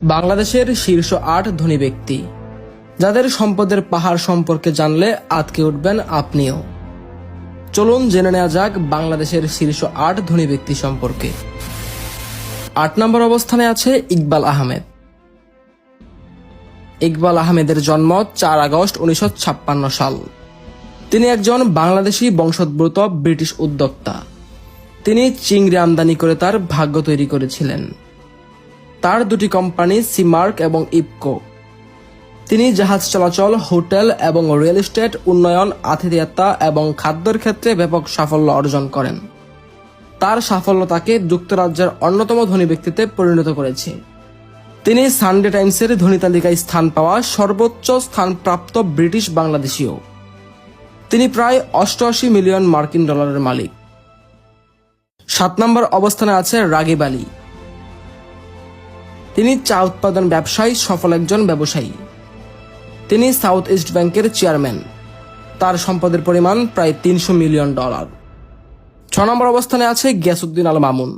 বাংলাদেশের শীর্ষ ৮ ধনী ব্যক্তি যাদের সম্পদের পাহাড় সম্পর্কে জানলে আঁতকে উঠবেন আপনিও। চলুন জেনে নেওয়া যাক বাংলাদেশের শীর্ষ ৮ ধনী ব্যক্তি সম্পর্কে। ৮ নম্বর অবস্থানে আছে ইকবাল আহমেদ। ইকবাল আহমেদের জন্ম ৪ আগস্ট ১৯৫৬ সাল। তিনি একজন বাংলাদেশি বংশোদ্ভূত ব্রিটিশ উদ্যোক্তা। তিনি চিংড়ি আমদানি করে তার ভাগ্য তৈরি করেছিলেন। তার দুটি কোম্পানি সিমার্ক এবং ইপকো। তিনি জাহাজ চলাচল, হোটেল এবং রিয়েল এস্টেট উন্নয়ন, আতিথেয়তা এবং খাদ্যের ক্ষেত্রে ব্যাপক সাফল্য অর্জন করেন। তার সাফল্য তাকে যুক্তরাজ্যের অন্যতম ধনী ব্যক্তিতে পরিণত করেছে। তিনি সানডে টাইমসের ধনী তালিকায় স্থান পাওয়া সর্বোচ্চ স্থানপ্রাপ্ত ব্রিটিশ বাংলাদেশীও। তিনি প্রায় ৮৮ মিলিয়ন মার্কিন ডলারের মালিক। ৭ নম্বর অবস্থানে আছে রাগিব আলী। তিনি চা উৎপাদন ব্যবসায় সফল একজন ব্যবসায়ী। তিনি সাউথ ইস্ট ব্যাংকের চেয়ারম্যান। তার সম্পদের পরিমাণ প্রায় ৩০০ মিলিয়ন ডলার। ৬ নম্বর অবস্থানে আছে গিয়াসউদ্দিন আল মামুন।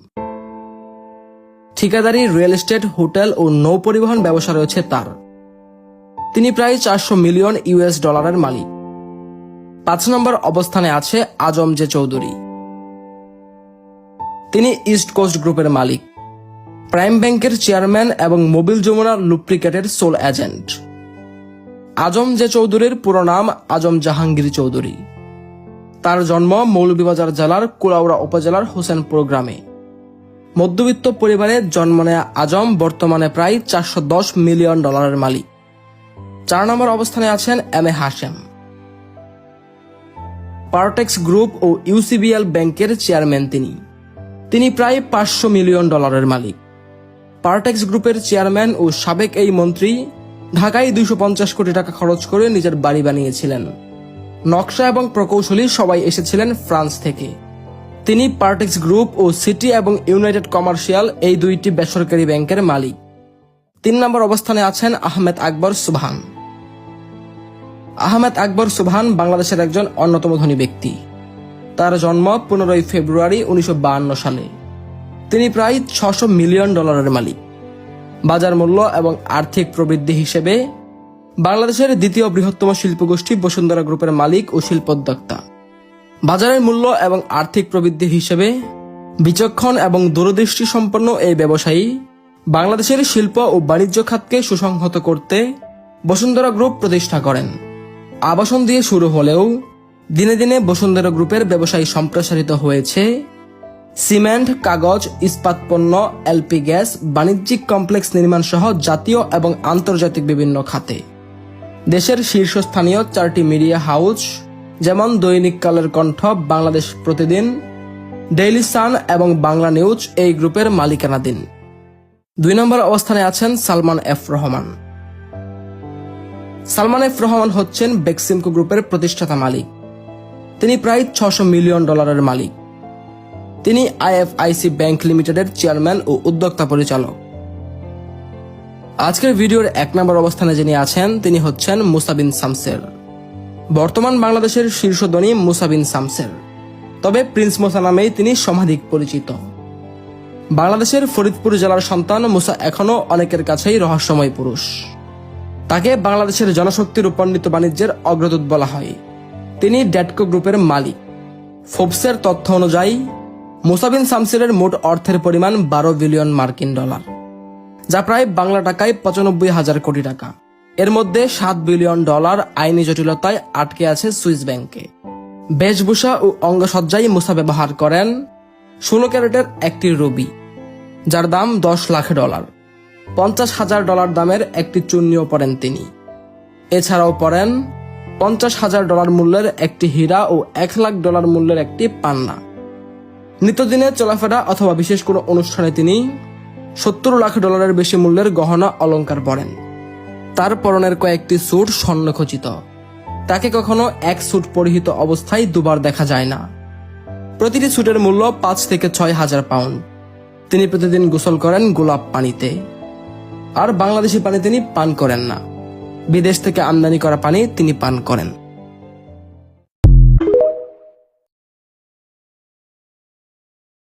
ঠিকাদারি, রিয়েল এস্টেট, হোটেল ও নৌ পরিবহন ব্যবসা রয়েছে তার। তিনি প্রায় ৪০০ মিলিয়ন ইউএস ডলারের মালিক। ৫ নম্বর অবস্থানে আছে আজম জে চৌধুরী। তিনি ইস্ট কোস্ট গ্রুপের মালিক, প্রাইম ব্যাংকের চেয়ারম্যান এবং মোবিল যমুনা লুব্রিকেটের সোল এজেন্ট। আজম জে চৌধুরীর পুরো নাম আজম জাহাঙ্গীর চৌধুরী। তার জন্ম মৌলভীবাজার জেলার কুলাউড়া উপজেলার হোসেনপুর গ্রামে। মধ্যবিত্ত পরিবারে জন্ম নেয়া আজম বর্তমানে প্রায় ৪১০ মিলিয়ন ডলারের মালিক। ৪ নম্বর অবস্থানে আছেন M A Hashem. Partex group O UCBL ব্যাংকের চেয়ারম্যান তিনি প্রায় ৫০০ মিলিয়ন ডলারের মালিক। পারটেক্স গ্রুপের চেয়ারম্যান ও সাবেক এই মন্ত্রী ঢাকায় ২৫০ কোটি টাকা খরচ করে নিজের বাড়ি বানিয়েছিলেন। নকশা এবং প্রকৌশলী সবাই এসেছিলেন ফ্রান্স থেকে। তিনি পারটেক্স গ্রুপ ও সিটি এবং ইউনাইটেড কমার্শিয়াল এই দুইটি বেসরকারি ব্যাংকের মালিক। ৩ নম্বর অবস্থানে আছেন আহমেদ আকবর সুবহান। আহমেদ আকবর সুবহান বাংলাদেশের একজন অন্যতম ধনী ব্যক্তি। তার জন্ম ১৫ ফেব্রুয়ারি ১৯৫২ সালে। তিনি প্রায় ৬০০ মিলিয়ন ডলারের মালিক। বাজার মূল্য এবং আর্থিক প্রবৃদ্ধি হিসেবে বাংলাদেশের দ্বিতীয় বৃহত্তম শিল্পগোষ্ঠী বসুন্ধরা গ্রুপের মালিক ও শিল্পোদ্যোক্তা। বাজারের মূল্য এবং আর্থিক প্রবৃদ্ধি হিসেবে বিচক্ষণ এবং দূরদৃষ্টি সম্পন্ন এই ব্যবসায়ী বাংলাদেশের শিল্প ও বাণিজ্য খাতকে সুসংহত করতে বসুন্ধরা গ্রুপ প্রতিষ্ঠা করেন। আবাসন দিয়ে শুরু হলেও দিনে দিনে বসুন্ধরা গ্রুপের ব্যবসায়ী সম্প্রসারিত হয়েছে সিমেন্ট, কাগজ, ইস্পাত পণ্য, এলপি গ্যাস, বাণিজ্যিক কমপ্লেক্স নির্মাণ সহ জাতীয় এবং আন্তর্জাতিক বিভিন্ন খাতে। দেশের শীর্ষস্থানীয় 4টি মিডিয়া হাউস যেমন দৈনিক কালের কণ্ঠ, বাংলাদেশ প্রতিদিন, ডেইলি সান এবং বাংলা নিউজ এই গ্রুপের মালিকানাধীন। ২ নম্বর অবস্থানে আছেন সালমান এফ রহমান। সালমান এফ রহমান হচ্ছেন বেক্সিমকো গ্রুপের প্রতিষ্ঠাতা মালিক। তিনি প্রায় ৬০০ মিলিয়ন ডলারের মালিক। তিনি আইএফআইসি ব্যাংক লিমিটেডের চেয়ারম্যান ও উদ্যোক্তা পরিচালক। আজকের ভিডিওর ১ নম্বর অবস্থানে যিনি আছেন তিনি হচ্ছেন মুসা বিন শামসের। বর্তমান বাংলাদেশের শীর্ষ ধনী মুসা বিন শামসের, তবে প্রিন্স মুসা নামেই তিনি সমাধিক পরিচিত। বাংলাদেশের ফরিদপুর জেলার সন্তান মুসা এখনো অনেকের কাছেই রহস্যময় পুরুষ। তাকে বাংলাদেশের জনশক্তি রূপান্বিত বাণিজ্যের অগ্রদূত বলা হয়। তিনি ড্যাটকো গ্রুপের মালিক। ফোর্বসের তথ্য অনুযায়ী মুসা বিন শামসের মোট অর্থের পরিমাণ ১২ বিলিয়ন মার্কিন ডলার, যা প্রায় বাংলা টাকায় ৯৫,০০০ কোটি টাকা। এর মধ্যে ৭ বিলিয়ন ডলার আইনি জটিলতায় আটকে আছে সুইস ব্যাংকে। বেশভূষা ও অঙ্গসজ্জায় মুসা ব্যবহার করেন ১৬ ক্যারেটের একটি রুবি, যার দাম ১০ লাখ ডলার। ৫০,০০০ ডলার দামের একটি চুন্নিও পরেন তিনি। এছাড়াও পরেন ৫০,০০০ ডলার মূল্যের একটি হীরা ও ১ লাখ ডলার মূল্যের একটি পান্না। নিত্যদিনে চলাফেরা অথবা বিশেষ কোনো অনুষ্ঠানে তিনি ৭০ লাখ ডলারের বেশি মূল্যের গহনা অলংকার পরেন। তার পরনের কয়েকটি স্যুট স্বর্ণখচিত। তাকে কখনো এক স্যুট পরিহিত অবস্থায় দুবার দেখা যায় না। প্রতিটি স্যুটের মূল্য ৫ থেকে ৬,০০০ পাউন্ড। তিনি প্রতিদিন গোসল করেন গোলাপ পানিতে। আর বাংলাদেশি পানি তিনি পান করেন না। বিদেশ থেকে আমদানি করা পানি তিনি পান করেন।